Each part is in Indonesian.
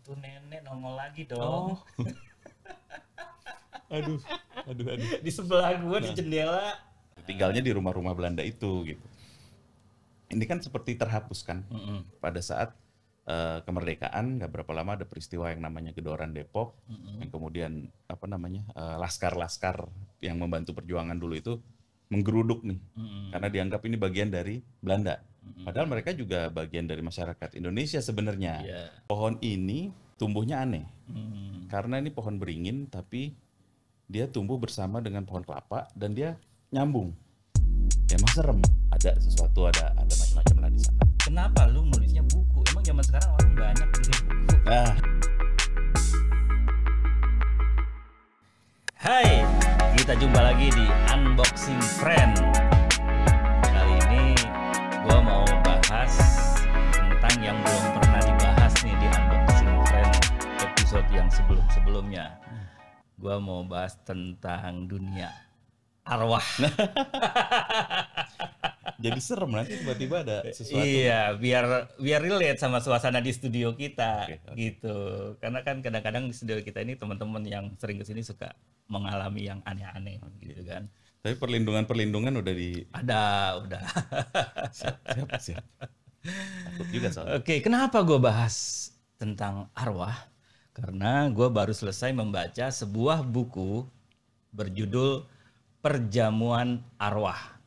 itu nenek nongol lagi Oh. dong. Aduh. Di sebelah gua di jendela. Tinggalnya di rumah-rumah Belanda itu gitu. Ini kan seperti terhapuskan pada saat kemerdekaan. Nggak berapa lama ada peristiwa yang namanya Gedoran Depok, yang kemudian laskar-laskar yang membantu perjuangan dulu itu menggeruduk nih, karena dianggap ini bagian dari Belanda. Padahal mereka juga bagian dari masyarakat Indonesia sebenarnya. Iya. Pohon ini tumbuhnya aneh, karena ini pohon beringin, tapi dia tumbuh bersama dengan pohon kelapa dan dia nyambung. Ya emang serem, ada sesuatu, ada macam-macam lah di sana. Kenapa lu nulisnya buku? Emang zaman sekarang orang banyak bikin buku. Nah, Hai, kita jumpa lagi di Unboxing Friend. Kali ini gua mau bahas tentang yang belum pernah dibahas nih di Unboxing Friend episode yang sebelum-sebelumnya. Gua mau bahas tentang dunia arwah. jadi serem nanti tiba-tiba ada sesuatu. Iya, biar relate sama suasana di studio kita. Oke. Gitu. Karena kan kadang-kadang di studio kita ini teman-teman yang sering kesini suka mengalami yang aneh-aneh gitu kan. Tapi perlindungan udah di Udah. siap. Takut juga soalnya. Oke, kenapa gue bahas tentang arwah? Karena gue baru selesai membaca sebuah buku berjudul Perjamuan Arwah.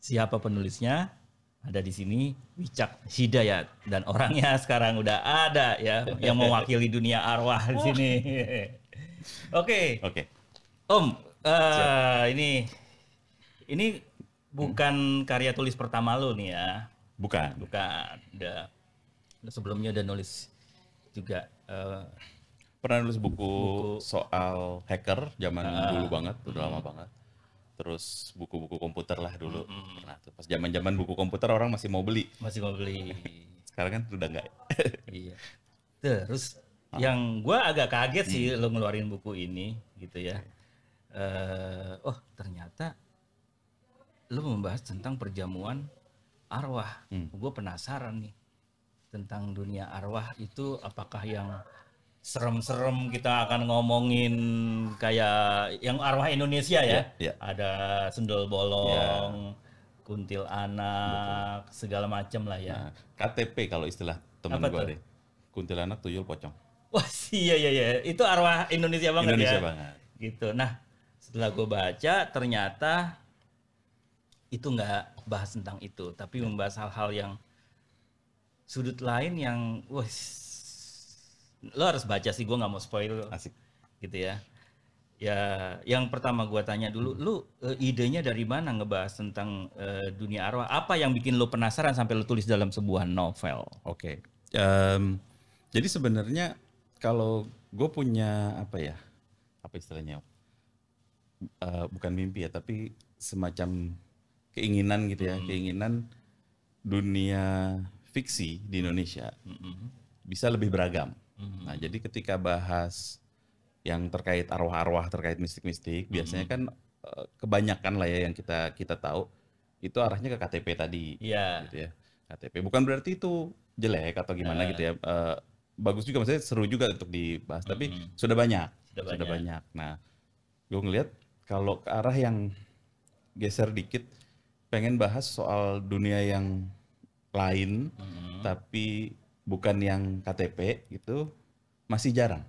Siapa penulisnya? Ada di sini, Wicak Hidayat, dan orangnya sekarang udah ada ya yang mewakili dunia arwah di sini. Oke. Om, ini bukan karya tulis pertama lo nih ya. Bukan. Udah sebelumnya udah nulis juga. Pernah nulis buku soal hacker zaman dulu banget, udah lama banget. Terus buku-buku komputer lah dulu. Pernah tuh. Pas zaman-zaman buku komputer orang masih mau beli. Sekarang kan udah enggak. Iya. Terus yang gue agak kaget sih lo ngeluarin buku ini gitu ya. Ternyata lo membahas tentang perjamuan arwah. Gue penasaran nih tentang dunia arwah itu, apakah yang serem-serem kita akan ngomongin kayak yang arwah Indonesia ya? Iya. Ada sundel bolong, kuntil anak, segala macam lah ya. Nah, KTP kalau istilah temen Apa gue tuh? deh. Kuntilanak, tuyul, pocong. Wah iya, itu arwah Indonesia banget Indonesia ya. banget. Gitu. Nah, setelah gue baca ternyata itu nggak bahas tentang itu, tapi membahas hal-hal yang sudut lain yang, lo harus baca sih, gue nggak mau spoil. Asik. Gitu ya. Ya, yang pertama gue tanya dulu, lu idenya dari mana ngebahas tentang dunia arwah? Apa yang bikin lo penasaran sampai lo tulis dalam sebuah novel? Oke. Jadi sebenarnya kalau gue punya apa istilahnya? Bukan mimpi ya, tapi semacam keinginan gitu ya, keinginan dunia fiksi di Indonesia bisa lebih beragam. Nah, jadi ketika bahas yang terkait arwah-arwah, terkait mistik-mistik, biasanya kan kebanyakan lah ya yang kita tahu itu arahnya ke KTP tadi. Iya. Gitu ya. KTP bukan berarti itu jelek atau gimana gitu ya. Bagus juga, maksudnya seru juga untuk dibahas, tapi sudah banyak. Nah, gue ngelihat kalau ke arah yang geser dikit, pengen bahas soal dunia yang lain, tapi bukan yang KTP gitu, masih jarang.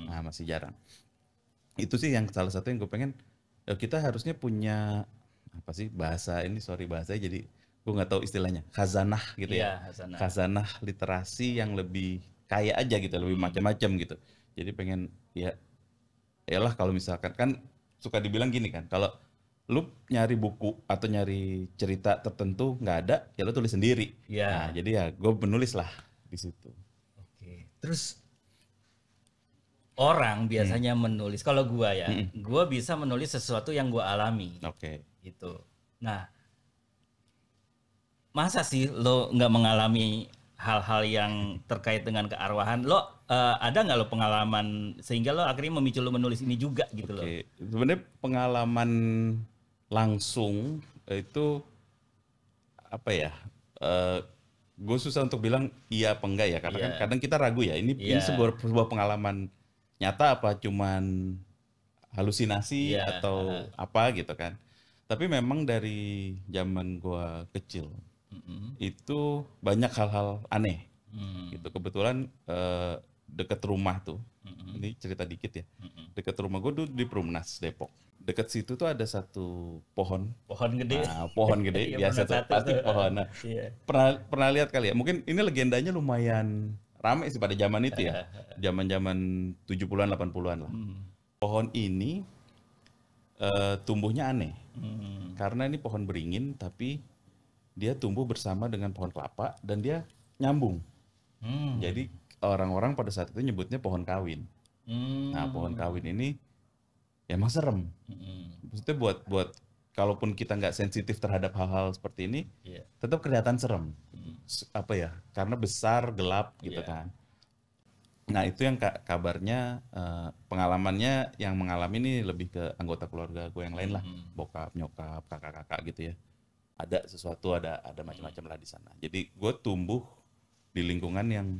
Nah, masih jarang. Itu sih yang salah satu yang gue pengen. Kita harusnya punya bahasanya jadi gue nggak tahu istilahnya, khazanah gitu ya. Khazanah literasi yang lebih kaya aja gitu, lebih macam-macam gitu. Jadi pengen yalah kalau misalkan kan suka dibilang gini kan, kalau lu nyari buku atau nyari cerita tertentu nggak ada, ya lu tulis sendiri. Nah, jadi ya gue menulis lah di situ. Oke. Terus orang biasanya menulis, kalau gua ya, gua bisa menulis sesuatu yang gua alami. Oke. Gitu. Nah, masa sih lo nggak mengalami hal-hal yang terkait dengan kearwahan? Lo ada nggak lo pengalaman sehingga lo akhirnya memicu lo menulis ini juga gitu loh? Oke. Sebenarnya pengalaman langsung itu gue susah untuk bilang iya apa enggak ya, karena kan kadang kita ragu ya. Ini sebuah pengalaman nyata apa cuman halusinasi atau apa gitu kan. Tapi memang dari zaman gue kecil itu banyak hal-hal aneh gitu. Kebetulan deket rumah tuh, ini cerita dikit ya. Deket rumah gue tuh di Perumnas Depok. Deket situ tuh ada satu pohon gede. Nah, pohon gede Iya, biasa tuh pasti pohon. Nah, pernah lihat kali ya, mungkin ini legendanya lumayan rame sih pada zaman itu ya, zaman-zaman 70-an 80-an lah. Pohon ini tumbuhnya aneh karena ini pohon beringin, tapi dia tumbuh bersama dengan pohon kelapa dan dia nyambung. Jadi orang-orang pada saat itu nyebutnya pohon kawin. Nah, pohon kawin ini ya emang serem. Maksudnya buat kalaupun kita nggak sensitif terhadap hal-hal seperti ini, tetap kelihatan serem. Apa ya? Karena besar, gelap gitu kan. Nah, itu yang kabarnya pengalamannya yang mengalami ini lebih ke anggota keluarga gue yang lain lah, bokap, nyokap, kakak-kakak gitu ya. Ada sesuatu, ada macam-macam lah di sana. Jadi gue tumbuh di lingkungan yang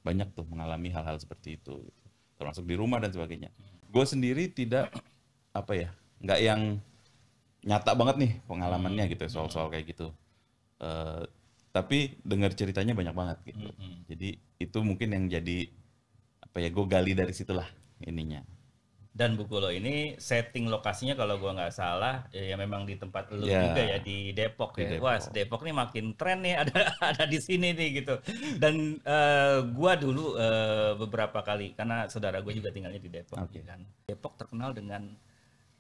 banyak tuh mengalami hal-hal seperti itu, gitu. Termasuk di rumah dan sebagainya. Gue sendiri tidak apa ya, nggak yang nyata banget nih pengalamannya gitu soal-soal kayak gitu. Tapi dengar ceritanya banyak banget gitu. Jadi itu mungkin yang jadi apa ya, gue gali dari situlah ininya. Dan buku lo ini setting lokasinya kalau gua nggak salah ya memang di tempat lo juga ya, di Depok ya. Wah, Depok nih makin tren nih, ada di sini nih gitu. Dan gua dulu beberapa kali, karena saudara gue juga tinggalnya di Depok kan. Depok terkenal dengan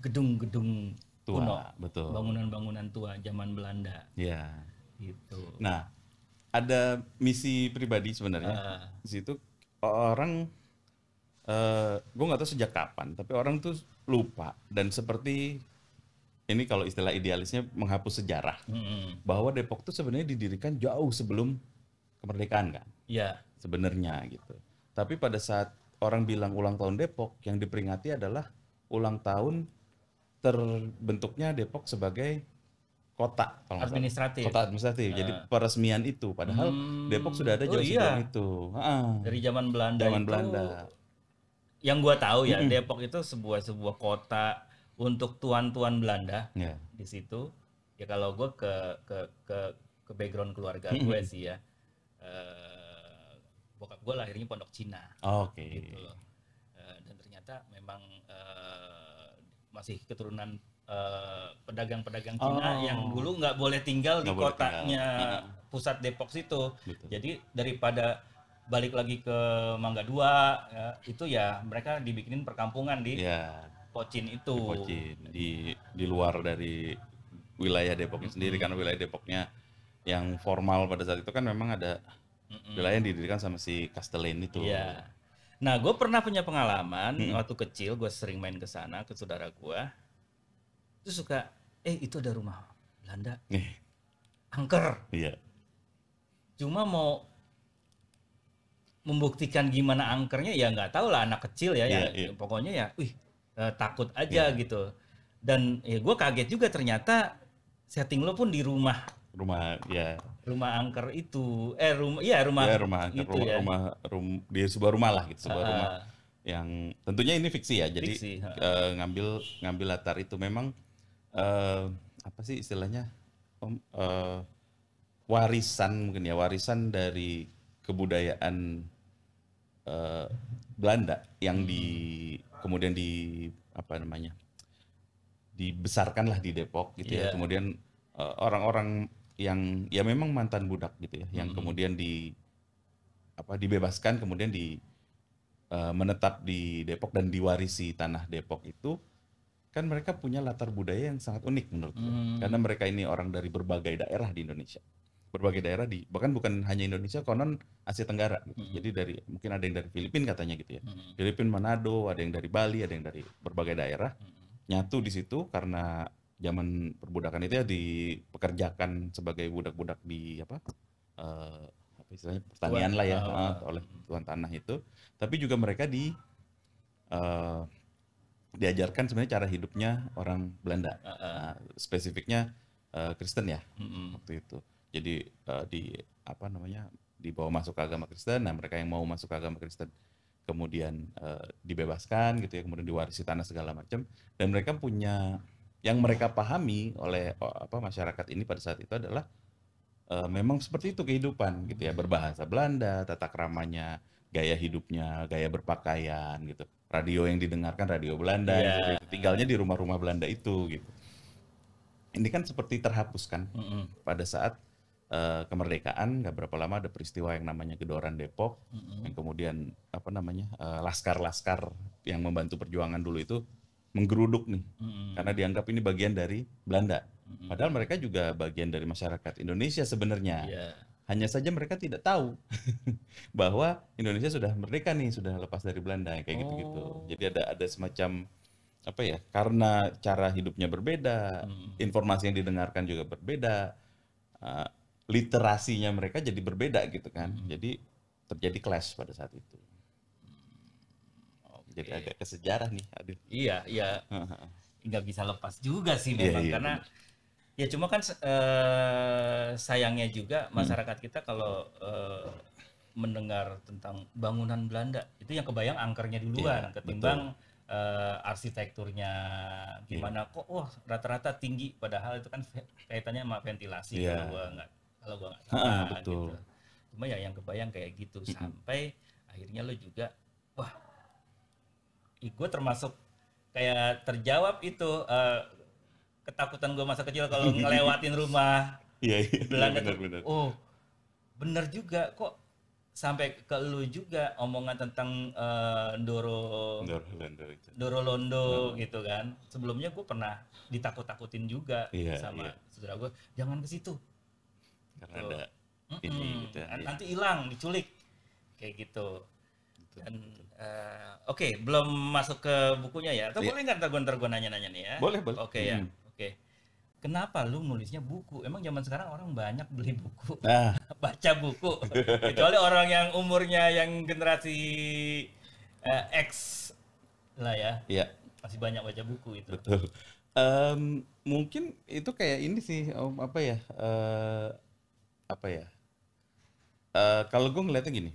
gedung-gedung kuno, betul. Bangunan-bangunan tua zaman Belanda. Iya. Gitu. Nah, ada misi pribadi sebenarnya. Di situ orang gue nggak tahu sejak kapan, tapi orang tuh lupa dan seperti ini kalau istilah idealisnya menghapus sejarah bahwa Depok tuh sebenarnya didirikan jauh sebelum kemerdekaan kan? Iya. Sebenarnya gitu. Tapi pada saat orang bilang ulang tahun Depok, yang diperingati adalah ulang tahun terbentuknya Depok sebagai kota administratif. Kota administratif. Jadi peresmian itu, padahal Depok sudah ada jauh sebelum itu. Dari zaman Belanda. Belanda. Yang gua tahu ya, Depok itu sebuah kota untuk tuan-tuan Belanda. Di situ ya, kalau gua ke background keluarga gue sih ya, bokap gue lahirnya Pondok Cina. Gitu loh. Dan ternyata memang masih keturunan pedagang-pedagang Cina yang dulu nggak boleh tinggal di kotanya pusat Depok situ. Jadi daripada balik lagi ke Mangga 2 ya, itu ya mereka dibikinin perkampungan di Pocin itu. Di luar dari wilayah Depoknya sendiri, karena wilayah Depoknya yang formal pada saat itu kan memang ada wilayah yang didirikan sama si Castellane itu. Iya. Nah, gue pernah punya pengalaman waktu kecil, gue sering main ke sana ke saudara gue. Terus suka, itu ada rumah Belanda, angker. Iya. Cuma mau membuktikan gimana angkernya ya nggak tahu lah, anak kecil ya, pokoknya ya, takut aja gitu. Dan ya gue kaget juga ternyata setting lo pun di rumah angker itu, rumah angker, di sebuah rumah lah gitu, sebuah rumah yang tentunya ini fiksi ya, jadi ngambil latar itu memang apa sih istilahnya, warisan mungkin ya, warisan dari kebudayaan Belanda yang kemudian dibesarkan lah di Depok gitu ya. Kemudian orang-orang yang ya memang mantan budak gitu ya, yang kemudian dibebaskan, kemudian menetap di Depok dan diwarisi tanah Depok itu, kan mereka punya latar budaya yang sangat unik menurut gue. Karena mereka ini orang dari berbagai daerah di Indonesia. Berbagai daerah bahkan bukan hanya Indonesia, konon Asia Tenggara gitu. Jadi mungkin ada yang dari Filipina katanya gitu ya. Filipina, Manado, ada yang dari Bali, ada yang dari berbagai daerah. Nyatu di situ karena zaman perbudakan itu ya, dipekerjakan sebagai budak-budak di apa istilahnya pertanian lah ya, oleh tuan tanah itu. Tapi juga mereka diajarkan sebenarnya cara hidupnya orang Belanda. Spesifiknya Kristen ya waktu itu. Jadi di apa namanya, dibawa masuk ke agama Kristen. Nah mereka yang mau masuk ke agama Kristen kemudian dibebaskan gitu ya, kemudian diwarisi tanah segala macam. Dan mereka punya, yang mereka pahami oleh apa masyarakat ini pada saat itu adalah memang seperti itu kehidupan gitu ya, berbahasa Belanda, tata keramanya, gaya hidupnya, gaya berpakaian gitu. Radio yang didengarkan radio Belanda, yang seperti itu. Tinggalnya di rumah-rumah Belanda itu gitu. Ini kan seperti terhapuskan pada saat kemerdekaan. Gak berapa lama ada peristiwa yang namanya Gedoran Depok, yang kemudian apa namanya laskar-laskar yang membantu perjuangan dulu itu menggeruduk nih, karena dianggap ini bagian dari Belanda. Padahal mereka juga bagian dari masyarakat Indonesia sebenarnya. Hanya saja mereka tidak tahu bahwa Indonesia sudah merdeka nih, sudah lepas dari Belanda, kayak gitu-gitu. Jadi ada semacam apa ya? Karena cara hidupnya berbeda, informasi yang didengarkan juga berbeda, literasinya mereka jadi berbeda gitu kan. Jadi terjadi clash pada saat itu. Jadi agak ke sejarah nih, Adil. Iya. Nggak bisa lepas juga sih memang, karena bener. Ya cuma kan sayangnya juga masyarakat kita kalau mendengar tentang bangunan Belanda itu yang kebayang angkernya duluan ketimbang arsitekturnya gimana. Kok rata-rata tinggi, padahal itu kan kaitannya sama ventilasi. Kalau gua nggak salah gitu. Cuma ya yang kebayang kayak gitu, sampai akhirnya lo juga gue termasuk kayak terjawab itu ketakutan gue masa kecil kalau ngelewatin rumah Belanda tuh. Bener juga, kok sampai ke lu juga omongan tentang Ndoro Londo gitu kan. Sebelumnya gue pernah ditakut-takutin juga sama saudara gue, jangan ke situ karena ada ini gitu ya. Nanti hilang, diculik kayak gitu. Dan oke, belum masuk ke bukunya ya. Atau boleh nggak ntar gue nanya-nanya nih ya? Boleh. Oke ya. Oke. Kenapa lu nulisnya buku? Emang zaman sekarang orang banyak beli buku, baca buku. Kecuali orang yang umurnya yang generasi X lah ya. Iya. Masih banyak baca buku itu. Betul. Mungkin itu kayak ini sih, kalau gue ngeliatnya gini,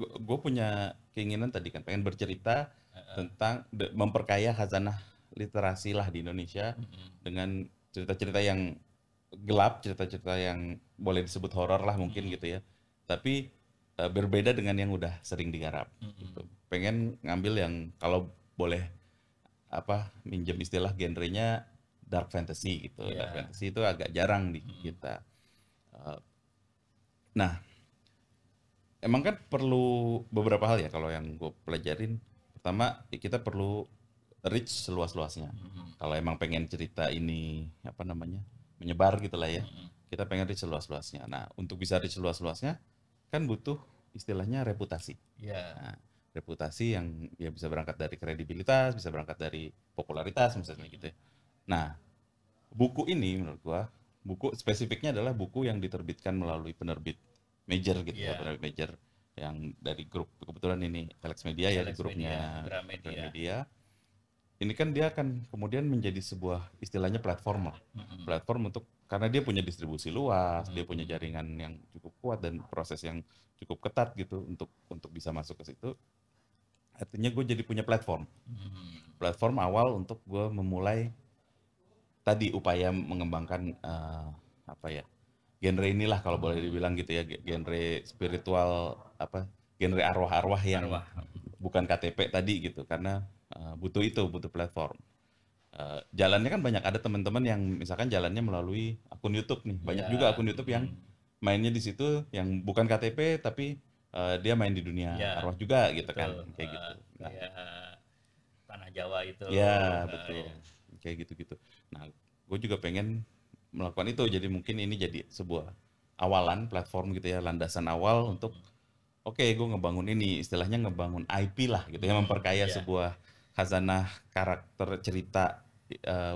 gue punya keinginan tadi kan, pengen bercerita tentang memperkaya khazanah literasi lah di Indonesia dengan cerita-cerita yang gelap, cerita-cerita yang boleh disebut horor lah mungkin gitu ya, tapi berbeda dengan yang udah sering digarap gitu. Pengen ngambil yang kalau boleh minjem istilah genrenya dark fantasy gitu. Dark fantasy itu agak jarang di kita. Nah, emang kan perlu beberapa hal ya kalau yang gue pelajarin. Pertama, kita perlu reach seluas-luasnya. Kalau emang pengen cerita ini menyebar gitulah ya. Kita pengen reach seluas-luasnya. Nah, untuk bisa reach seluas-luasnya kan butuh istilahnya reputasi. Nah, reputasi yang ya bisa berangkat dari kredibilitas, bisa berangkat dari popularitas misalnya gitu ya. Nah, buku ini menurut gua, buku spesifiknya adalah buku yang diterbitkan melalui penerbit major gitu ya, penerbit major yang dari grup, kebetulan ini Telex Media ya, di grupnya Gramedia. Ini kan dia akan kemudian menjadi sebuah istilahnya platform lah. Platform untuk, karena dia punya distribusi luas, dia punya jaringan yang cukup kuat dan proses yang cukup ketat gitu untuk bisa masuk ke situ. Artinya gue jadi punya platform. Platform awal untuk gue memulai tadi upaya mengembangkan genre inilah kalau boleh dibilang gitu ya, genre spiritual, genre arwah-arwah yang bukan KTP tadi gitu, karena butuh platform. Jalannya kan banyak, ada teman-teman yang misalkan jalannya melalui akun YouTube nih, banyak juga akun YouTube yang mainnya di situ yang bukan KTP tapi dia main di dunia arwah juga gitu kan, kayak gitu. Nah, Tanah Jawa itu. Ya betul, kayak gitu-gitu. Nah, gue juga pengen melakukan itu, jadi mungkin ini jadi sebuah awalan platform gitu ya, landasan awal untuk gue ngebangun ini, istilahnya ngebangun IP lah gitu ya, memperkaya sebuah khazanah karakter cerita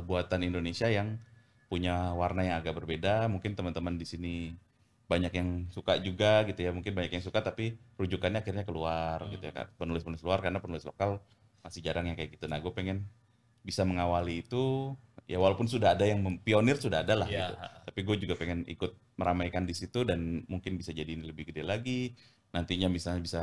buatan Indonesia yang punya warna yang agak berbeda. Mungkin teman-teman di sini banyak yang suka juga gitu ya, mungkin banyak yang suka tapi rujukannya akhirnya keluar gitu ya kan, penulis-penulis luar, karena penulis lokal masih jarang yang kayak gitu. Nah, gue pengen bisa mengawali itu ya walaupun sudah ada yang pionir sudah ada lah Iya. gitu. Tapi gue juga pengen ikut meramaikan di situ dan mungkin bisa jadi ini lebih gede lagi. Nantinya misalnya bisa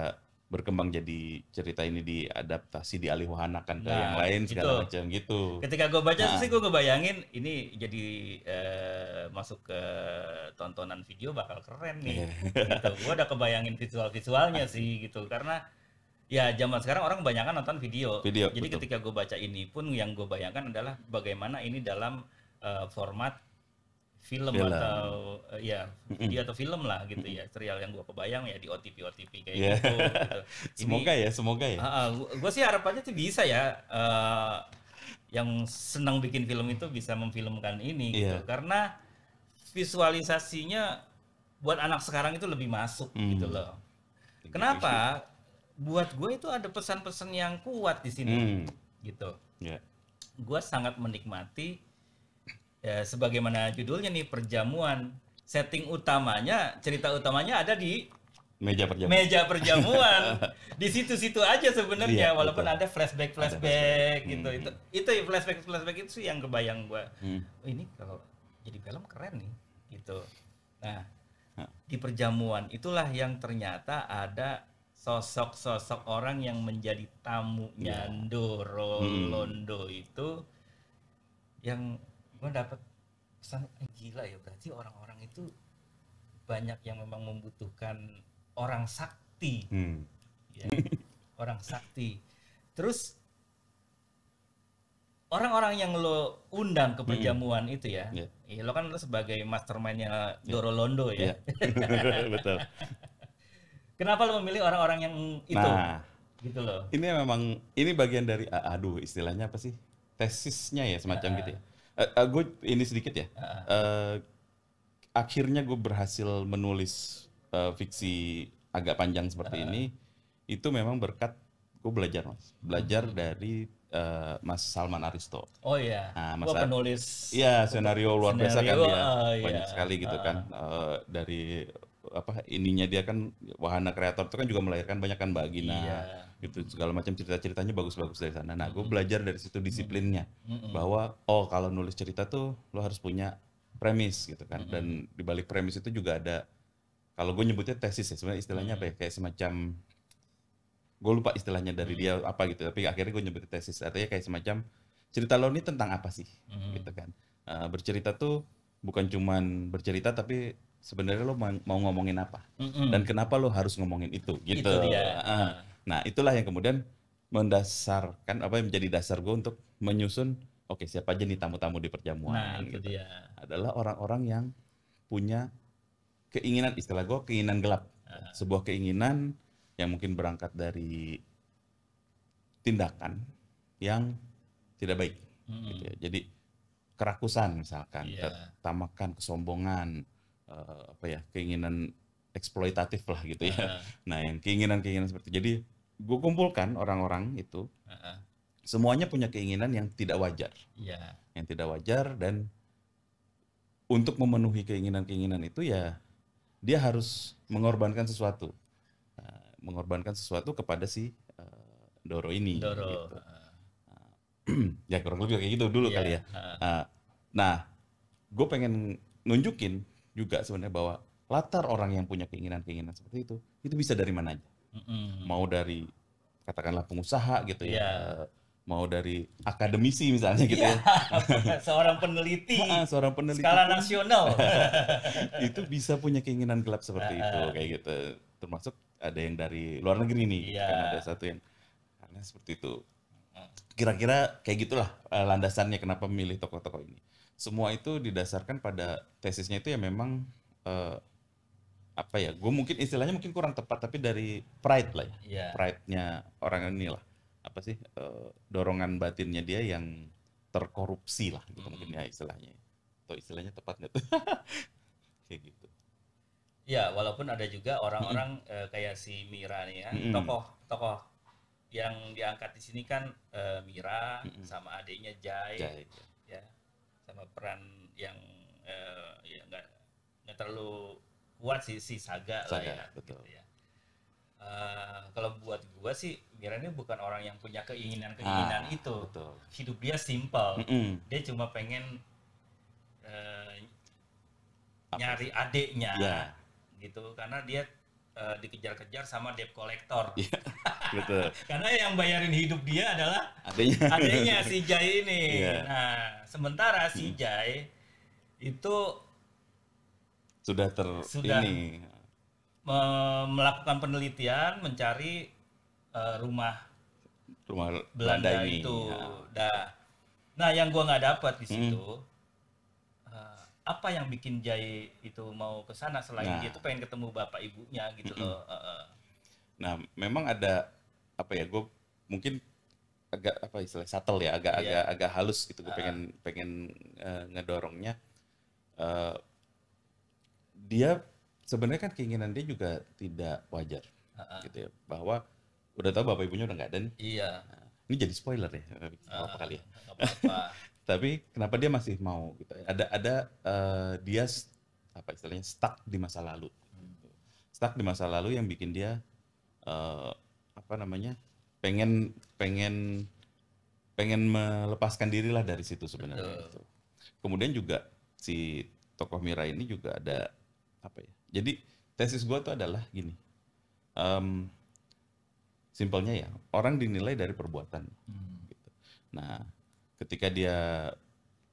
berkembang jadi cerita ini diadaptasi, dialihwahanakan ke yang Nah, lain itu. segala macam gitu. Ketika gue baca Nah, sih gue ngebayangin ini jadi masuk ke tontonan video bakal keren nih. Gitu. Gue udah kebayangin visual-visualnya sih gitu. Karena ya zaman sekarang orang kebanyakan nonton video. video Jadi betul. ketika gue baca ini pun yang gue bayangkan adalah bagaimana ini dalam format film Film. atau ya video atau film lah gitu ya. Serial yang gue kebayang ya di OTP kayak Iya. gitu. Gitu. Semoga ya. Gue sih harapannya sih bisa ya yang senang bikin film itu bisa memfilmkan ini gitu. Iya. Karena visualisasinya buat anak sekarang itu lebih masuk gitu loh. Kenapa? Buat gue itu ada pesan-pesan yang kuat di sini gitu. Ya. Gue sangat menikmati ya, sebagaimana judulnya nih perjamuan. Setting utamanya, cerita utamanya ada di Meja perjamuan. meja perjamuan. Di situ-situ aja sebenarnya, Iya, walaupun betul. ada flashback gitu. Itu ya flashback itu sih yang kebayang gua. Oh, ini kalau jadi film keren nih gitu. Nah, di perjamuan itulah yang ternyata ada sosok-sosok orang yang menjadi tamunya Ndoro Londo itu yang gue dapat pesan gila ya, berarti orang-orang itu banyak yang memang membutuhkan orang sakti ya, orang sakti. Terus orang-orang yang lo undang ke perjamuan itu ya, ya lo kan lo sebagai mastermindnya Ndoro Londo ya. Betul. Kenapa lo memilih orang-orang yang itu? Nah, gitu loh. Ini bagian dari istilahnya apa sih? Tesisnya ya semacam gitu ya. Gue ini sedikit ya. Akhirnya gue berhasil menulis fiksi agak panjang seperti ini. Itu memang berkat gue belajar dari Mas Salman Aristo. Oh iya. Nah, Gue penulis. Iya, senario luar biasa kan dia. Banyak iya. sekali gitu kan. Dari ininya dia kan wahana kreator itu kan juga melahirkan banyak kan Mbak Gina. Gitu segala macam cerita-ceritanya bagus-bagus dari sana. Nah, gue belajar dari situ disiplinnya bahwa kalau nulis cerita tuh lo harus punya premis gitu kan. Dan di balik premis itu juga ada, kalau gue nyebutnya tesis ya, sebenarnya istilahnya apa ya, kayak semacam, gue lupa istilahnya dari dia apa gitu, tapi akhirnya gue nyebutnya tesis, artinya kayak semacam cerita lo ini tentang apa sih gitu kan. Bercerita tuh bukan cuman bercerita, tapi sebenarnya lo mau ngomongin apa dan kenapa lo harus ngomongin itu gitu. Itu dia. Nah, itulah yang kemudian mendasarkan apa yang menjadi dasar gue untuk menyusun oke, siapa aja nih tamu-tamu di perjamuan. Nah, itu gitu. dia. Adalah orang-orang yang punya keinginan, istilah gue keinginan gelap. Sebuah keinginan yang mungkin berangkat dari tindakan yang tidak baik. Gitu ya. Jadi kerakusan misalkan, ketamakan, kesombongan, keinginan eksploitatif lah gitu ya. Nah, yang keinginan-keinginan seperti itu. Jadi gue kumpulkan orang-orang itu, semuanya punya keinginan yang tidak wajar. Yang tidak wajar, dan untuk memenuhi keinginan-keinginan itu ya dia harus mengorbankan sesuatu. Mengorbankan sesuatu kepada si Ndoro ini. Gitu. Ya kurang lebih kayak gitu dulu kali ya. Nah, gue pengen nunjukin juga sebenarnya bahwa latar orang yang punya keinginan-keinginan seperti itu bisa dari mana aja. Mau dari katakanlah pengusaha gitu ya, mau dari akademisi misalnya gitu ya. Seorang peneliti skala pun, nasional. itu bisa punya keinginan gelap seperti itu kayak gitu. Termasuk ada yang dari luar negeri nih, kan ada satu yang karena seperti itu. Kira-kira kayak gitulah landasannya kenapa memilih tokoh-tokoh ini. Semua itu didasarkan pada tesisnya itu ya memang gue mungkin istilahnya mungkin kurang tepat, tapi dari pride lah ya. Pride-nya orang ini lah. Apa sih dorongan batinnya dia yang terkorupsi lah gitu mungkin ya istilahnya. Atau istilahnya tepat nggak tuh? Kayak gitu. Ya, walaupun ada juga orang-orang kayak si Mira nih ya, tokoh yang diangkat di sini kan Mira sama adiknya Jai. Ya, sama peran yang ya nggak terlalu kuat si Saga lah ya. Betul. Gitu ya. Kalau buat gua sih Mira ini bukan orang yang punya keinginan itu. Betul. Hidup dia simple. Dia cuma pengen nyari adeknya, gitu. Karena dia dikejar-kejar sama debt collector. Betul. Karena yang bayarin hidup dia adalah adeknya si Jai ini. Nah, sementara si Jai itu sudah melakukan penelitian mencari rumah Belanda ini. itu. Nah, yang gua nggak dapat di situ, apa yang bikin Jai itu mau ke sana selain dia tuh pengen ketemu bapak ibunya gitu loh. Nah, memang ada apa ya? Gue mungkin agak apa istilahnya subtle ya, agak halus gitu. Gue pengen ngedorongnya. Dia sebenarnya kan keinginan dia juga tidak wajar, gitu ya. Bahwa udah tahu bapak ibunya udah nggak ada nih. Iya. Nah, ini jadi spoiler ya, apa kali ya. Apa-apa. Tapi kenapa dia masih mau gitu? Ada dia apa istilahnya stuck di masa lalu. Stuck di masa lalu yang bikin dia apa namanya? pengen melepaskan diri lah dari situ sebenarnya. Gitu. Kemudian juga si tokoh Mira ini juga ada apa ya? Jadi tesis gue tuh adalah gini, simpelnya ya, orang dinilai dari perbuatan. Gitu. Nah, ketika dia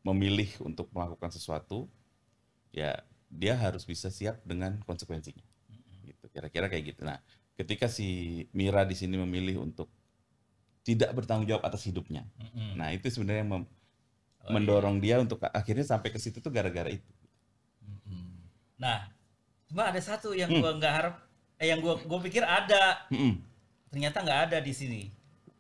memilih untuk melakukan sesuatu, ya dia harus bisa siap dengan konsekuensinya. Gitu. Kira-kira kayak gitu. Nah, ketika si Mira di sini memilih untuk tidak bertanggung jawab atas hidupnya, nah itu sebenarnya yang mendorong dia untuk akhirnya sampai ke situ tuh gara-gara itu. Nah, cuma ada satu yang gua nggak harap, yang gua pikir ada, ternyata nggak ada di sini.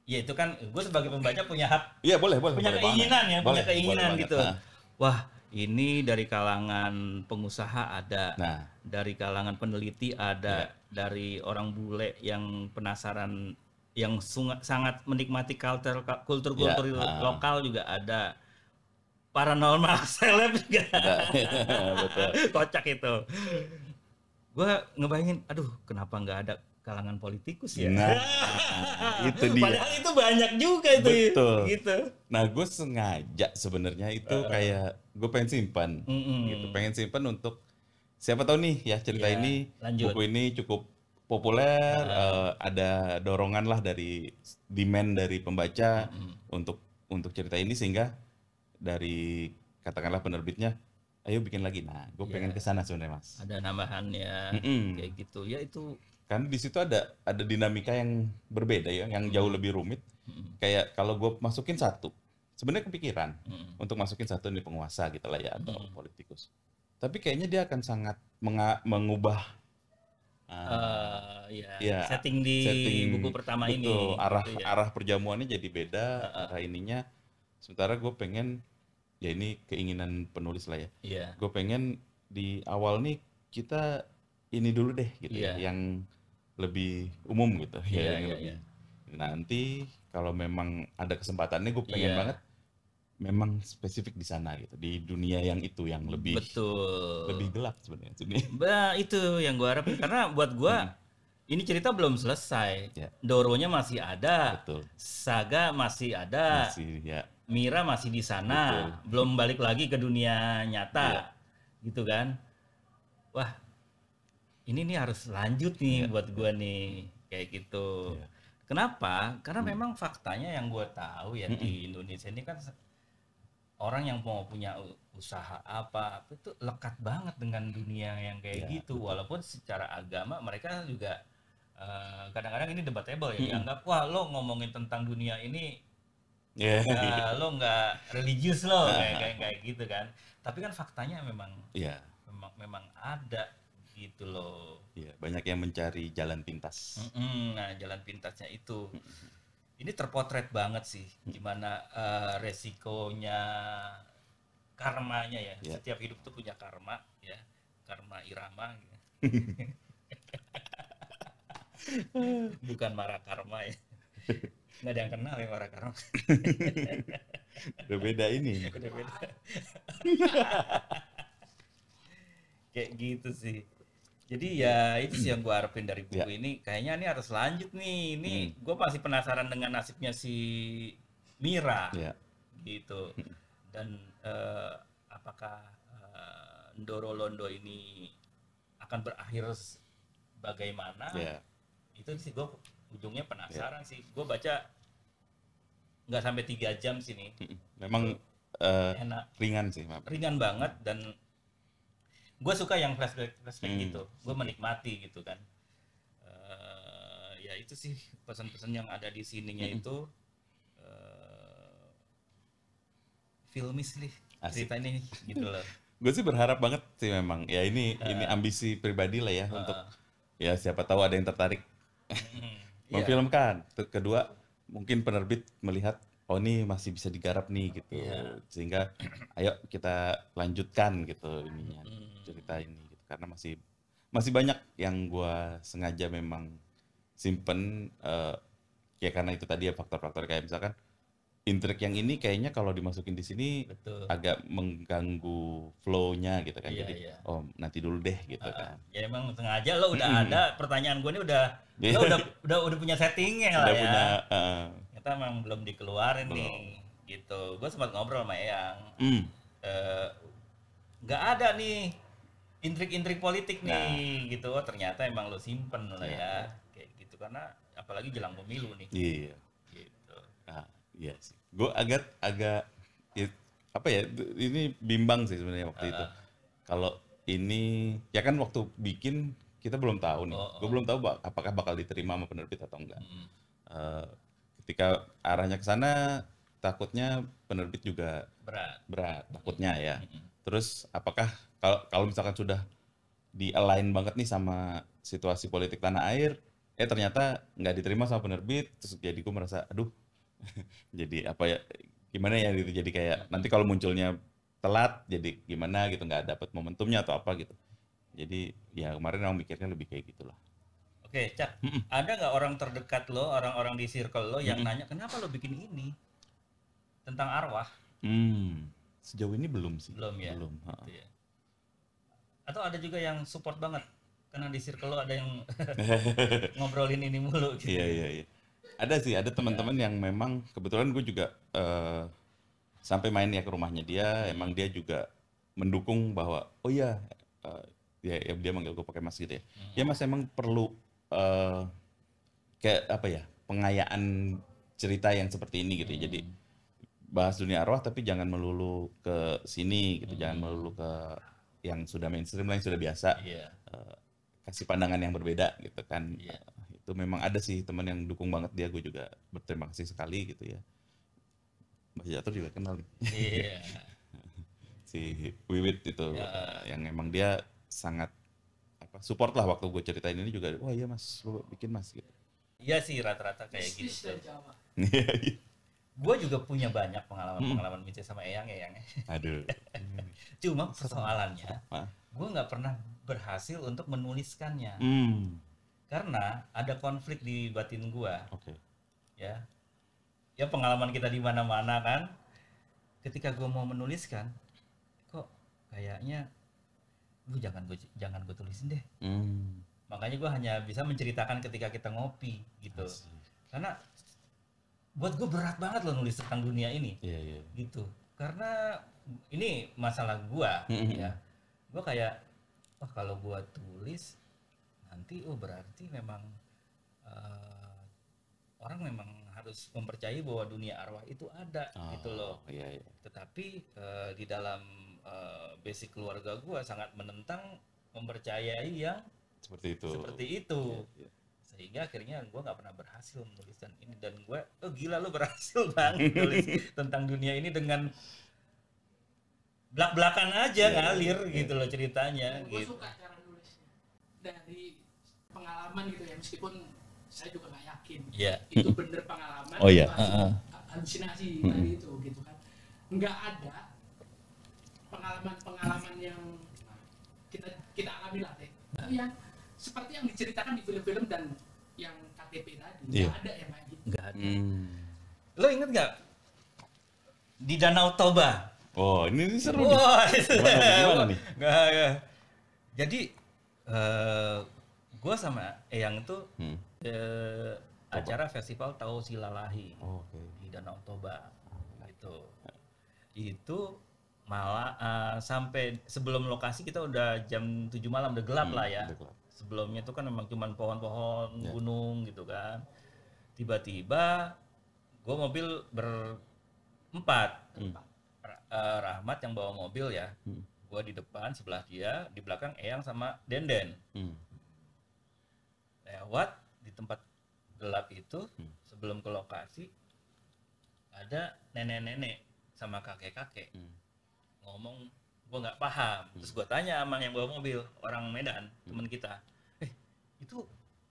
Ya itu kan gue sebagai pembaca punya hak, boleh punya keinginan ya, punya keinginan gitu. Nah. Wah, ini dari kalangan pengusaha ada, dari kalangan peneliti ada, dari orang bule yang penasaran, yang sangat menikmati kultur lokal juga ada, paranormal seleb juga ada. Betul. Kocak itu. Gue ngebayangin, aduh kenapa nggak ada kalangan politikus ya? Nah, itu dia. Padahal itu banyak juga itu. Betul. Gitu. Nah, gue sengaja sebenarnya itu kayak gue pengen simpan, gitu. Pengen simpan untuk siapa tahu nih ya cerita ini, lanjut. buku ini cukup populer, ada dorongan lah dari demand dari pembaca untuk cerita ini sehingga dari katakanlah penerbitnya, ayo bikin lagi. Nah, gue pengen ke sana sebenarnya, Mas. Ada nambahannya kayak gitu. Ya itu. Kan di situ ada dinamika yang berbeda ya, yang jauh lebih rumit. Kayak kalau gue masukin satu, sebenarnya kepikiran untuk masukin satu nih penguasa gitu lah ya, atau politikus. Tapi kayaknya dia akan sangat mengubah setting di buku pertama ini. Arah perjamuannya jadi beda, arah ininya. Sementara gue pengen, ya ini keinginan penulis lah ya. Gue pengen di awal nih kita ini dulu deh gitu ya, yang lebih umum gitu. Nanti kalau memang ada kesempatannya gue pengen banget memang spesifik di sana gitu, di dunia yang itu yang lebih gelap sebenarnya. Itu yang gue harapin, karena buat gue ini cerita belum selesai. Doronya masih ada, Saga masih ada, Mira masih di sana, belum balik lagi ke dunia nyata, gitu kan? Wah, ini nih harus lanjut nih buat gue nih, kayak gitu. Kenapa? Karena memang faktanya yang gue tahu ya di Indonesia ini kan orang yang mau punya usaha apa itu lekat banget dengan dunia yang kayak gitu. Walaupun secara agama mereka juga kadang-kadang ini debatable ya, dianggap wah lo ngomongin tentang dunia ini lo nggak religius lo kayak gitu kan. Tapi kan faktanya memang ada gitu loh. Iya, banyak yang mencari jalan pintas. Nah, jalan pintasnya itu. Ini terpotret banget sih gimana resikonya, karmanya ya. Setiap hidup tuh punya karma ya. Karma irama gitu. Bukan Mara Karma ya. Nggak ada yang kenal ya Mara Karma. Udah beda ini. Udah beda. Kayak gitu sih. Jadi ya itu sih yang gue harapin dari buku ini. Kayaknya ini harus lanjut nih. Ini gue masih penasaran dengan nasibnya si Mira gitu. Dan apakah Ndoro Londo ini akan berakhir bagaimana? Itu sih gue ujungnya penasaran sih. Gue baca nggak sampai 3 jam sih nih. Memang enak. Ringan sih. Ringan banget dan gue suka yang flashback gitu, gue menikmati gitu kan. Ya itu sih pesan-pesan yang ada di sininya itu filmis nih cerita ini gitu loh. Gue sih berharap banget sih memang ya ini ambisi pribadi lah ya untuk ya siapa tahu ada yang tertarik memfilmkan. Kedua mungkin penerbit melihat oh ini masih bisa digarap nih gitu sehingga ayo kita lanjutkan gitu ininya cerita ini gitu karena masih banyak yang gua sengaja memang simpen ya karena itu tadi ya faktor-faktor kayak misalkan intrik yang ini kayaknya kalau dimasukin di sini agak mengganggu flow-nya gitu kan jadi oh nanti dulu deh gitu kan ya emang sengaja lo udah ada pertanyaan gua ini lo udah punya settingnya lah ya punya, kita emang belum dikeluarin nih gitu. Gue sempat ngobrol sama Eyang nggak ada nih intrik-intrik politik nih gitu. Oh ternyata emang lo simpen lah ya kayak gitu karena apalagi jelang pemilu nih gitu. Iya sih gue agak ya, apa ya ini bimbang sih sebenarnya waktu itu kalau ini ya kan waktu bikin kita belum tahu nih gue belum tahu apakah bakal diterima sama penerbit atau enggak. Ketika arahnya ke sana takutnya penerbit juga berat takutnya ya. Terus apakah kalau misalkan sudah di-align banget nih sama situasi politik tanah air ternyata nggak diterima sama penerbit terus jadi gue merasa aduh jadi apa ya gimana ya gitu jadi kayak nanti kalau munculnya telat jadi gimana gitu nggak dapat momentumnya atau apa gitu. Jadi ya kemarin orang mikirnya lebih kayak gitulah. Oke, Cak, ada nggak orang terdekat lo, orang-orang di circle lo yang nanya kenapa lo bikin ini tentang arwah? Sejauh ini belum sih. Belum ya. Belum. Gitu ya. Atau ada juga yang support banget karena di circle lo ada yang ngobrolin ini mulu. Gitu. Iya. Ada sih, ada teman-teman yang memang kebetulan gue juga sampai main ya ke rumahnya dia, emang dia juga mendukung bahwa oh iya dia manggil gue pakai mas gitu ya. Ya mas emang perlu kayak apa ya pengayaan cerita yang seperti ini gitu ya. Jadi bahas dunia arwah tapi jangan melulu ke sini gitu, jangan melulu ke yang sudah mainstream lah yang sudah biasa. Kasih pandangan yang berbeda gitu kan. Itu memang ada sih teman yang dukung banget dia, gue juga berterima kasih sekali gitu ya. Mas Jatuh juga kenal nih. Si Wiwit itu yang emang dia sangat support lah waktu gue ceritain ini juga. Wah iya mas, lo bikin mas gitu. Iya sih rata-rata kayak gitu. Gue juga punya banyak pengalaman bisnis sama Eyang ya. Aduh. Cuma persoalannya, gue nggak pernah berhasil untuk menuliskannya. Karena ada konflik di batin gue. Ya pengalaman kita di mana-mana kan. Ketika gue mau menuliskan, kok kayaknya jangan gue tulisin deh. Makanya gue hanya bisa menceritakan ketika kita ngopi gitu. Karena buat gue berat banget loh nulis tentang dunia ini. Gitu. Karena ini masalah gue ya. Gue kayak kalau gue tulis nanti berarti memang orang memang harus mempercayai bahwa dunia arwah itu ada gitu loh. Tetapi di dalam basic keluarga gue sangat menentang mempercayai yang seperti itu. Sehingga akhirnya gue nggak pernah berhasil menuliskan ini dan gue gila lo berhasil banget nulis tentang dunia ini dengan belak-belakan aja ngalir gitu loh ceritanya. Gue suka cara nulisnya dari pengalaman gitu ya meskipun saya juga nggak yakin itu bener pengalaman halusinasi tadi itu gitu kan. Nggak ada pengalaman yang kita alami lah deh. Yang seperti yang diceritakan di film-film dan yang KTP tadi nggak ada yang kayak gitu. Nggak ada. Lo inget nggak di Danau Toba? Oh ini seru nih. Gimana nih? Nggak. Jadi Gue sama Eyang itu acara festival Tau Silalahi di Danau Toba gitu. Itu malah sampai sebelum lokasi kita udah jam 7 malam udah gelap lah ya. Sebelumnya itu kan memang cuma pohon-pohon gunung gitu kan. Tiba-tiba gue mobil berempat. Rahmat yang bawa mobil ya. Gue di depan sebelah dia, di belakang Eyang sama Denden. Lewat di tempat gelap itu sebelum ke lokasi ada nenek-nenek sama kakek-kakek ngomong, gue nggak paham. Terus gue tanya sama yang bawa mobil, orang Medan, teman kita, itu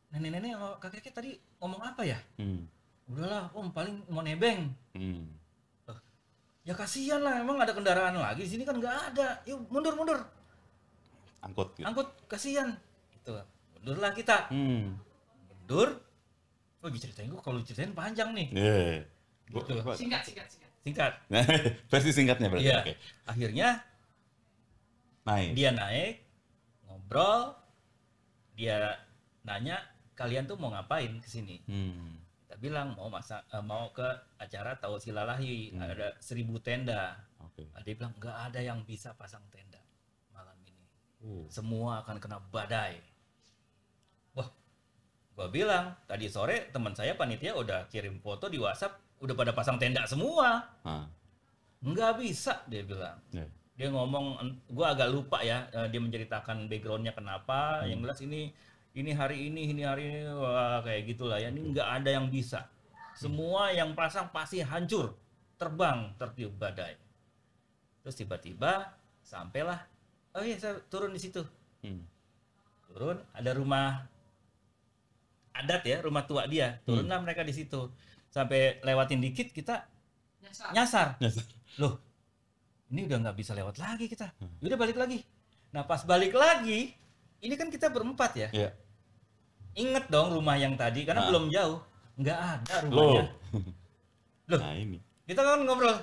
nenek-nenek sama kakek-kakek tadi ngomong apa ya? Udahlah om, paling mau nebeng. Ya kasihan lah, emang ada kendaraan lagi di sini kan nggak ada. Yuk mundur. Angkut gitu. Angkut, kasihan. Itu mundurlah kita. Mundur. Oh diceritain, gue kalau ceritain panjang nih. Gitu. Singkat. Versi singkatnya berarti. Iya. Akhirnya dia naik, ngobrol, dia nanya kalian tuh mau ngapain kesini? Kita bilang mau ke acara Tau Silalahi, ada 1000 tenda. Dia bilang nggak ada yang bisa pasang tenda malam ini, semua akan kena badai. Wah, gua bilang tadi sore teman saya panitia udah kirim foto di WhatsApp, udah pada pasang tenda semua. Nggak bisa, dia bilang. Dia ngomong, gua agak lupa ya, dia menceritakan backgroundnya kenapa. Yang jelas ini hari ini, wah kayak gitulah ya. Ini nggak ada yang bisa. Semua yang pasang pasti hancur, terbang, tertiup badai. Terus tiba-tiba sampailah, oh iya saya turun di situ. Turun, ada rumah adat ya, rumah tua dia. Turunlah mereka di situ. Sampai lewatin dikit kita nyasar. Loh, ini udah nggak bisa lewat lagi kita. Udah balik lagi. Nah pas balik lagi, ini kan kita berempat ya. Ingat dong rumah yang tadi, karena belum jauh. Nggak ada rumahnya. Loh, nah ini. Kita kan ngobrol.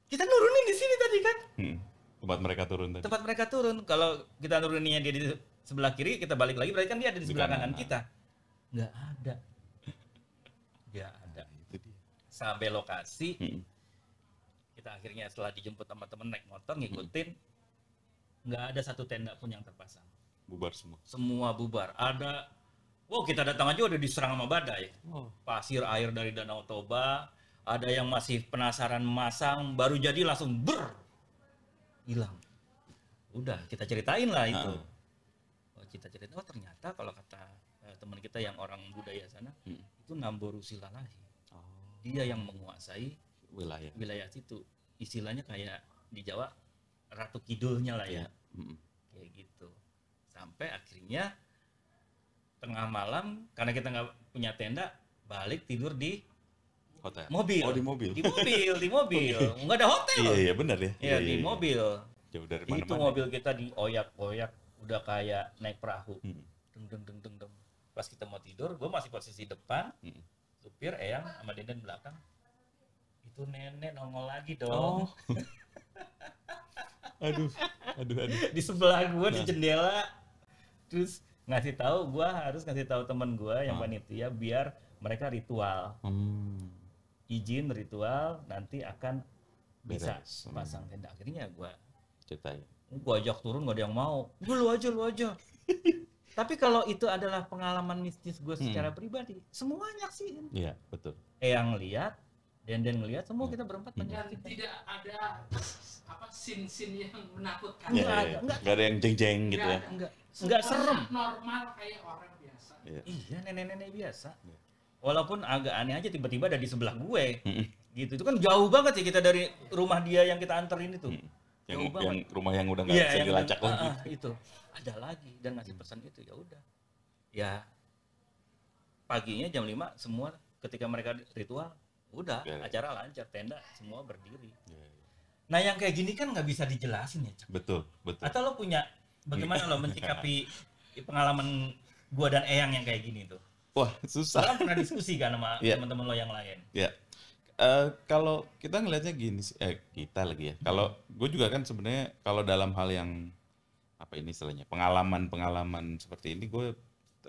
Kita nurunin di sini tadi kan. Tempat mereka turun tadi. Tempat mereka turun. Kalau kita nuruninnya dia di sebelah kiri, kita balik lagi, berarti kan dia ada di sebelah kanan kita. Nggak ada. Nggak ada. Itu dia. Sampai lokasi, kita akhirnya setelah dijemput sama temen naik motor, ngikutin. Nggak ada satu tenda pun yang terpasang. Bubar semua. Semua bubar. Ada, wow kita datang aja udah diserang sama badai. Pasir air dari Danau Toba. Ada yang masih penasaran masang, baru jadi langsung hilang. Udah kita ceritain lah itu. Kita ceritain, oh ternyata kalau kata teman kita yang orang budaya sana, itu Namboru Silalahi. Dia yang menguasai wilayah situ. Istilahnya kayak di Jawa Ratu Kidulnya lah ya. Kayak gitu. Sampai akhirnya tengah malam, karena kita nggak punya tenda, balik tidur di hotel. Mobil. Oh di mobil. Di mobil. Nggak ada hotel. Iya benar ya. Iya di mobil. Jauh dari mana-mana. Itu mobil kita dioyak-oyak, udah kayak naik perahu. Deng. Pas kita mau tidur, gue masih posisi depan, supir Eyang sama Denden belakang. Itu nenek nongol lagi dong. Aduh. Di sebelah gue di jendela. Terus gue harus ngasih tahu teman gue yang panitia biar mereka ritual. Izin ritual, nanti akan bisa pasang tenda. Akhirnya gue ceritain. Gue ajak turun, gak ada yang mau. Lu aja. Tapi kalau itu adalah pengalaman mistis gue secara pribadi, semua nyaksiin. Iya, betul. Yang lihat, Denden ngelihat, semua kita berempat menyaksikan. Tidak ada scene yang menakutkan. Enggak ada yang jeng-jeng gitu ya. Enggak serem. Normal kayak orang biasa. Iya, nenek-nenek biasa. Walaupun agak aneh aja tiba-tiba ada di sebelah gue. Gitu. Itu kan jauh banget ya kita dari rumah dia yang kita anterin itu. Yang rumah yang udah nggak bisa dilacak lagi. Itu ada lagi dan ngasih pesan itu ya udah. Ya paginya jam 5 semua ketika mereka ritual udah acara lancar, tenda semua berdiri. Nah yang kayak gini kan nggak bisa dijelasin ya, Cak. Betul. Atau lo punya bagaimana lo mencikapi pengalaman gua dan Eyang yang kayak gini tuh? Wah susah. Kan pernah diskusi kan sama teman-teman lo yang lain. Iya. Kalau kita ngelihatnya gini sih, kita lagi ya. Kalau gue juga kan sebenarnya kalau dalam hal yang apa ini istilahnya, pengalaman seperti ini gue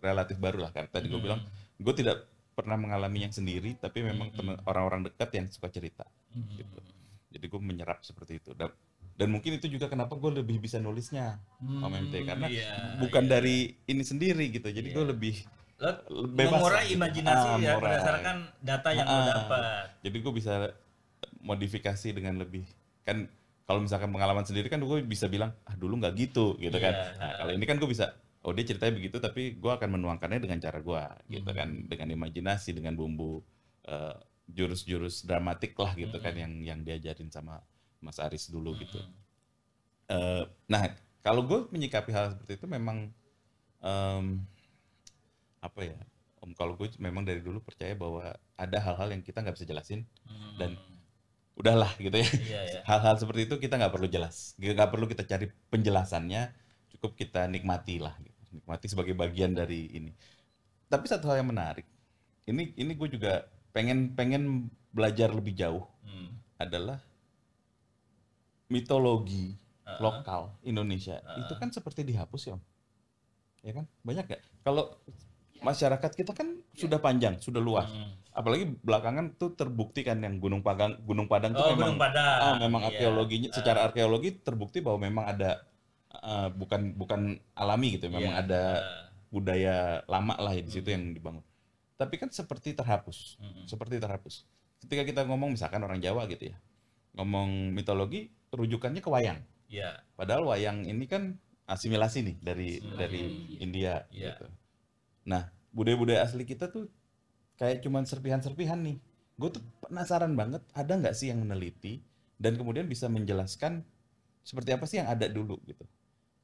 relatif baru lah, karena tadi gue bilang gue tidak pernah mengalami yang sendiri, tapi memang orang-orang dekat yang suka cerita gitu. Jadi gue menyerap seperti itu, dan mungkin itu juga kenapa gue lebih bisa nulisnya Om MT, karena bukan dari ini sendiri gitu, jadi gue lebih bebas mengurai imajinasi ya berdasarkan data yang lo dapat. Jadi gue bisa modifikasi dengan lebih, kan kalau misalkan pengalaman sendiri kan gue bisa bilang dulu nggak gitu kan. Nah, kalau ini kan gue bisa dia ceritanya begitu, tapi gue akan menuangkannya dengan cara gue gitu kan, dengan imajinasi, dengan bumbu jurus-jurus dramatik lah gitu kan, yang diajarin sama Mas Aris dulu gitu. Nah kalau gue menyikapi hal seperti itu memang apa ya Om, kalau gue memang dari dulu percaya bahwa ada hal-hal yang kita nggak bisa jelasin, dan udahlah gitu ya. Hal-hal seperti itu kita nggak perlu jelas, nggak perlu kita cari penjelasannya, cukup kita nikmati lah gitu. Nikmati sebagai bagian dari ini. Tapi satu hal yang menarik, ini gue juga pengen belajar lebih jauh, adalah mitologi lokal Indonesia. Itu kan seperti dihapus ya Om, ya kan? Banyak gak? Kalau masyarakat kita kan sudah panjang, sudah luas. Apalagi belakangan tuh terbukti kan yang Gunung Padang tuh memang arkeologinya, secara arkeologi terbukti bahwa memang ada bukan alami gitu, memang ada budaya lama lah ya di situ yang dibangun. Tapi kan seperti terhapus. Ketika kita ngomong misalkan orang Jawa gitu ya, ngomong mitologi, rujukannya ke wayang. Padahal wayang ini kan asimilasi nih dari India gitu. Nah, budaya-budaya asli kita tuh kayak cuman serpihan-serpihan nih. Gue tuh penasaran banget, ada nggak sih yang meneliti dan kemudian bisa menjelaskan seperti apa sih yang ada dulu gitu.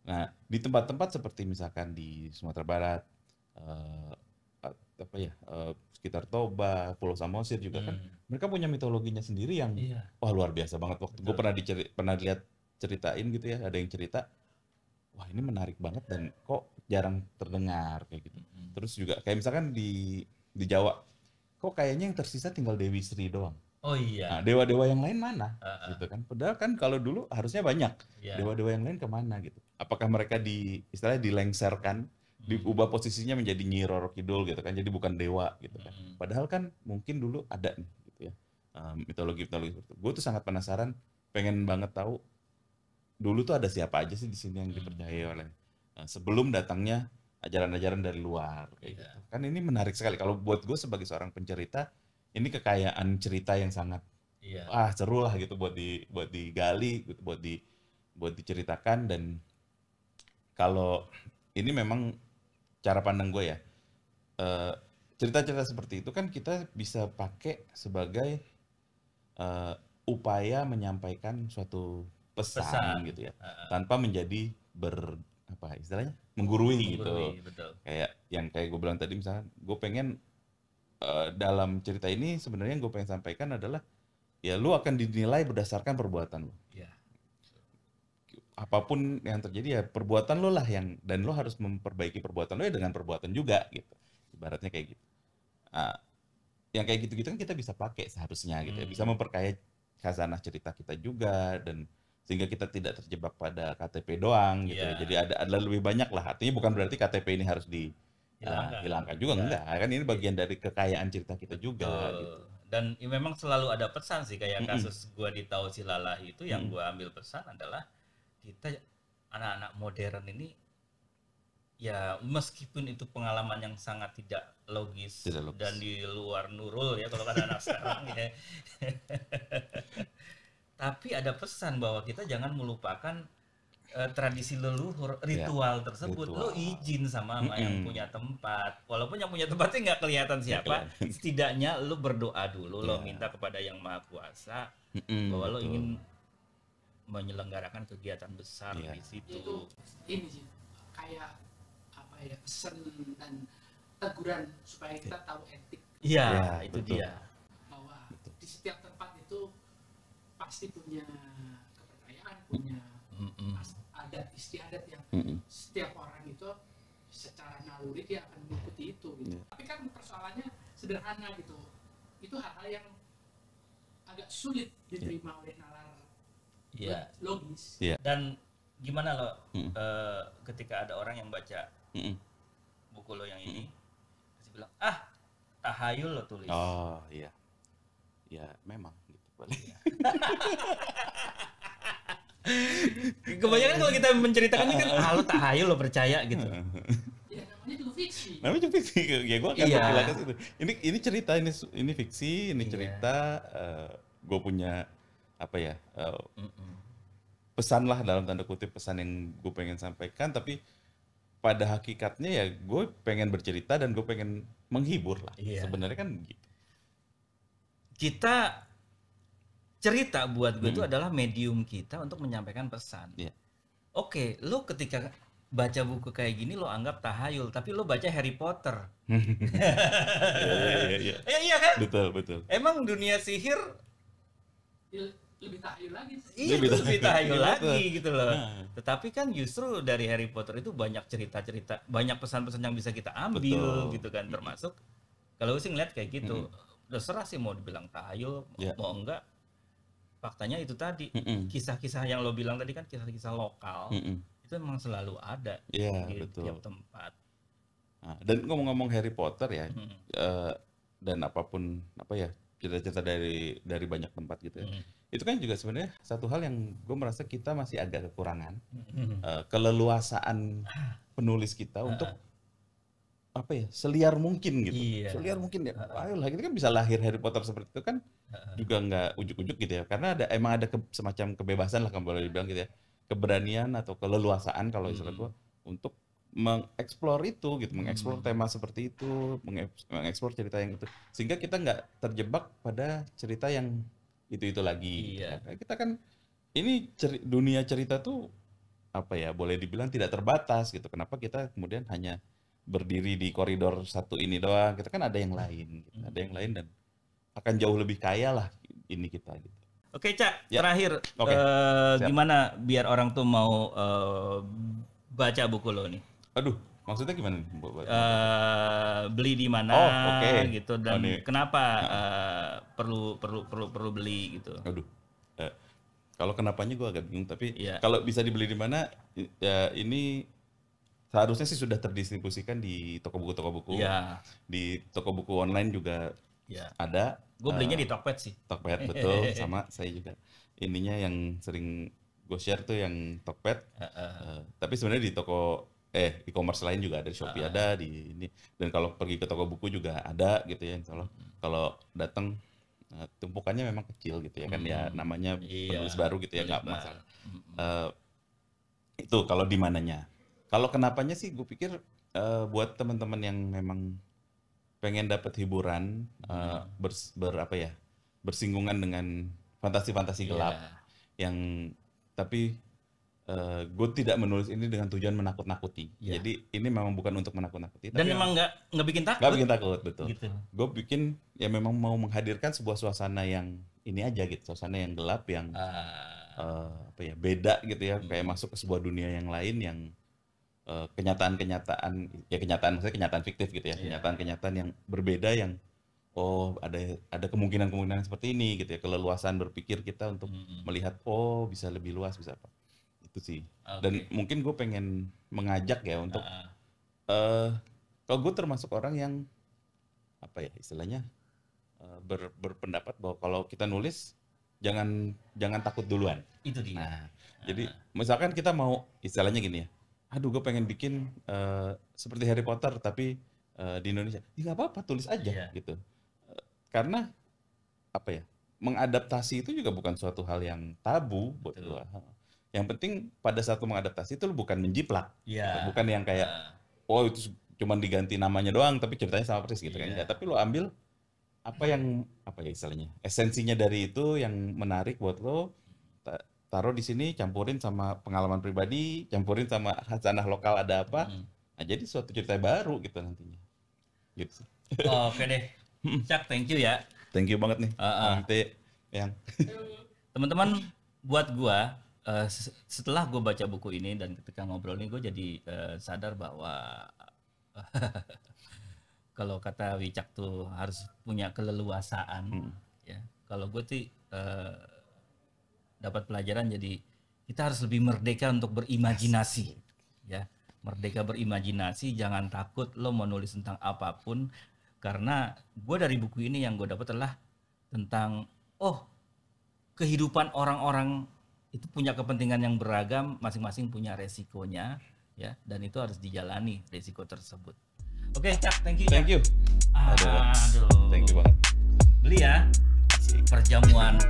Nah, di tempat-tempat seperti misalkan di Sumatera Barat, sekitar Toba, Pulau Samosir juga kan, mereka punya mitologinya sendiri yang wah luar biasa banget. Waktu gue pernah lihat ceritain gitu ya, ada yang cerita, wah ini menarik banget dan kok jarang terdengar kayak gitu. Terus juga kayak misalkan di Jawa, kok kayaknya yang tersisa tinggal Dewi Sri doang. Nah, dewa-dewa yang lain mana? Gitu kan. Padahal kan kalau dulu harusnya banyak. Dewa-dewa yang lain kemana gitu? Apakah mereka istilahnya dilengserkan, diubah posisinya menjadi Nyi Roro Kidul gitu kan? Jadi bukan dewa gitu kan. Padahal kan mungkin dulu ada nih gitu ya. Mitologi-mitologi seperti itu. Gue tuh sangat penasaran, pengen banget tahu dulu tuh ada siapa aja sih di sini yang dipercaya oleh sebelum datangnya ajaran-ajaran dari luar kayak gitu. Kan ini menarik sekali kalau buat gue sebagai seorang pencerita, ini kekayaan cerita yang sangat seru lah gitu buat digali gitu, buat diceritakan. Dan kalau ini memang cara pandang gue ya, cerita-cerita seperti itu kan kita bisa pakai sebagai upaya menyampaikan suatu pesan gitu ya, tanpa menjadi istilahnya menggurui gitu. Betul. Kayak gue bilang tadi, misalnya gue pengen dalam cerita ini sebenarnya yang gue pengen sampaikan adalah ya lu akan dinilai berdasarkan perbuatan lu. Apapun yang terjadi ya perbuatan lu lah dan lu harus memperbaiki perbuatan lu ya dengan perbuatan juga gitu. Ibaratnya kayak gitu. Yang kayak gitu-gitu kan kita bisa pakai seharusnya gitu ya, bisa memperkaya khazanah cerita kita juga, dan sehingga kita tidak terjebak pada KTP doang gitu ya. Jadi ada lebih banyak lah. Artinya bukan berarti KTP ini harus dihilangkan juga, enggak. Kan ini bagian dari kekayaan cerita kita juga gitu. Dan memang selalu ada pesan sih, kayak kasus gua di Tau Silalah itu yang gua ambil pesan adalah kita anak-anak modern ini ya, meskipun itu pengalaman yang sangat tidak logis. Dan di luar nurul ya kalau kata anak sekarang ya. Tapi ada pesan bahwa kita jangan melupakan tradisi leluhur, ritual tersebut. Lo izin sama yang punya tempat, walaupun yang punya tempatnya nggak kelihatan siapa, setidaknya lo berdoa dulu, lo minta kepada yang Maha Kuasa bahwa lo ingin menyelenggarakan kegiatan besar di situ. Itu ini sih kayak apa ya, pesan dan teguran supaya kita tahu etik. Iya, itu betul. Dia. Bahwa di setiap tempat itu pasti punya kepercayaan, punya adat istiadat yang setiap orang itu secara naluri dia akan mengikuti itu gitu. Tapi kan persoalannya sederhana gitu. Itu hal-hal yang agak sulit diterima oleh nalar logis. Dan gimana lo ketika ada orang yang baca buku lo yang ini terus bilang tahayul lo tulis. Oh iya, ya memang gitu. Kebanyakan kalau kita menceritakan ini kan lo tahayul lo percaya gitu. Ya namanya juga fiksi. Namanya juga fiksi. Ya gue akan berkilakan itu. Ini cerita, ini fiksi, ini cerita. Gue punya apa ya? Pesan lah dalam tanda kutip, pesan yang gue pengen sampaikan, tapi pada hakikatnya ya gue pengen bercerita dan gue pengen menghibur lah. Sebenarnya kan gitu. Kita cerita buat gue itu adalah medium kita untuk menyampaikan pesan. Oke, lo ketika baca buku kayak gini lo anggap tahayul, tapi lo baca Harry Potter. Iya kan? Betul. Emang dunia sihir lebih tahayul lagi. Iya, lebih tahayul lagi gitu loh. Tetapi kan justru dari Harry Potter itu banyak cerita-cerita, banyak pesan-pesan yang bisa kita ambil gitu kan, termasuk kalau sih ngeliat kayak gitu. Terserah sih mau dibilang tahayul, mau enggak. Faktanya itu tadi, kisah-kisah yang lo bilang tadi kan kisah-kisah lokal, itu memang selalu ada di tiap tempat. Nah, dan ngomong-ngomong Harry Potter ya, dan apapun cerita-cerita dari banyak tempat gitu ya. Itu kan juga sebenarnya satu hal yang gue merasa kita masih agak kekurangan, keleluasaan penulis kita untuk seliar mungkin gitu. Seliar mungkin ya. Ayolah, gitu kan bisa lahir Harry Potter seperti itu kan juga nggak ujuk-ujuk gitu ya. Karena emang ada semacam kebebasan lah, kalau boleh dibilang gitu ya. Keberanian atau keleluasaan kalau istilah gue untuk mengeksplor itu gitu, mengeksplor tema seperti itu, mengeksplor cerita yang itu. Sehingga kita nggak terjebak pada cerita yang itu lagi. Kita kan ini dunia cerita tuh boleh dibilang tidak terbatas gitu. Kenapa kita kemudian hanya berdiri di koridor satu ini doang? Kita kan ada yang lain gitu. Ada yang lain dan akan jauh lebih kaya lah ini kita gitu. Oke, Cak, terakhir gimana biar orang tuh mau baca buku lo nih? Aduh, maksudnya gimana nih? Beli di mana gitu dan kenapa perlu beli gitu? Aduh. Kalau kenapanya gue agak bingung, tapi kalau bisa dibeli di mana ya ini seharusnya sih sudah terdistribusikan di toko buku. Di toko buku online juga ada. Gue belinya di Tokped sih. Tokped, betul. Sama saya juga. Ininya yang sering gue share tuh yang Tokped. Tapi sebenarnya di toko e-commerce lain juga ada, di Shopee ada, di ini. Dan kalau pergi ke toko buku juga ada gitu ya. Kalau datang tumpukannya memang kecil gitu ya kan, ya namanya penulis baru gitu ya, nggak masalah. Itu kalau di mananya. Kalau kenapanya sih gue pikir buat teman-teman yang memang pengen dapat hiburan, bersinggungan dengan fantasi-fantasi gelap, yang tapi gue tidak menulis ini dengan tujuan menakut-nakuti. Jadi ini memang bukan untuk menakut-nakuti. Dan memang nggak bikin takut. Nggak bikin takut, betul. Gitu. Gue bikin ya memang mau menghadirkan sebuah suasana yang ini aja gitu, suasana yang gelap, yang beda gitu ya, kayak masuk ke sebuah dunia yang lain yang kenyataan maksudnya kenyataan fiktif gitu ya, kenyataan yang berbeda yang ada kemungkinan seperti ini gitu ya, keleluasan berpikir kita untuk melihat bisa lebih luas, bisa apa itu sih. Dan mungkin gue pengen mengajak ya untuk kalau gue termasuk orang yang istilahnya berpendapat bahwa kalau kita nulis jangan takut duluan. Itu dia. Nah, jadi misalkan kita mau istilahnya gini ya, aduh gue pengen bikin seperti Harry Potter tapi di Indonesia, nggak apa-apa, tulis aja gitu. Karena mengadaptasi itu juga bukan suatu hal yang tabu buat gue. Yang penting pada saat mengadaptasi itu lu bukan menjiplak, bukan yang kayak itu cuma diganti namanya doang tapi ceritanya sama persis gitu kan. Tapi lu ambil istilahnya esensinya dari itu yang menarik buat lo, taruh di sini, campurin sama pengalaman pribadi, campurin sama khasanah lokal ada apa. Nah, jadi suatu cerita baru gitu nantinya. Gitu. Oke deh. Cak, thank you ya. Thank you banget nih. Nanti yang teman-teman, buat gua setelah gue baca buku ini dan ketika ngobrol ini gue jadi sadar bahwa kalau kata Wicak tuh harus punya keleluasaan. Ya, kalau gue sih dapat pelajaran jadi kita harus lebih merdeka untuk berimajinasi, ya. Merdeka berimajinasi, jangan takut lo mau nulis tentang apapun, karena gue dari buku ini yang gue dapat adalah tentang kehidupan orang-orang itu punya kepentingan yang beragam, masing-masing punya resikonya, ya, dan itu harus dijalani resiko tersebut. Oke, Cak, thank you. Thank you. Aduh. Thank you banget. Beli ya. Perjamuan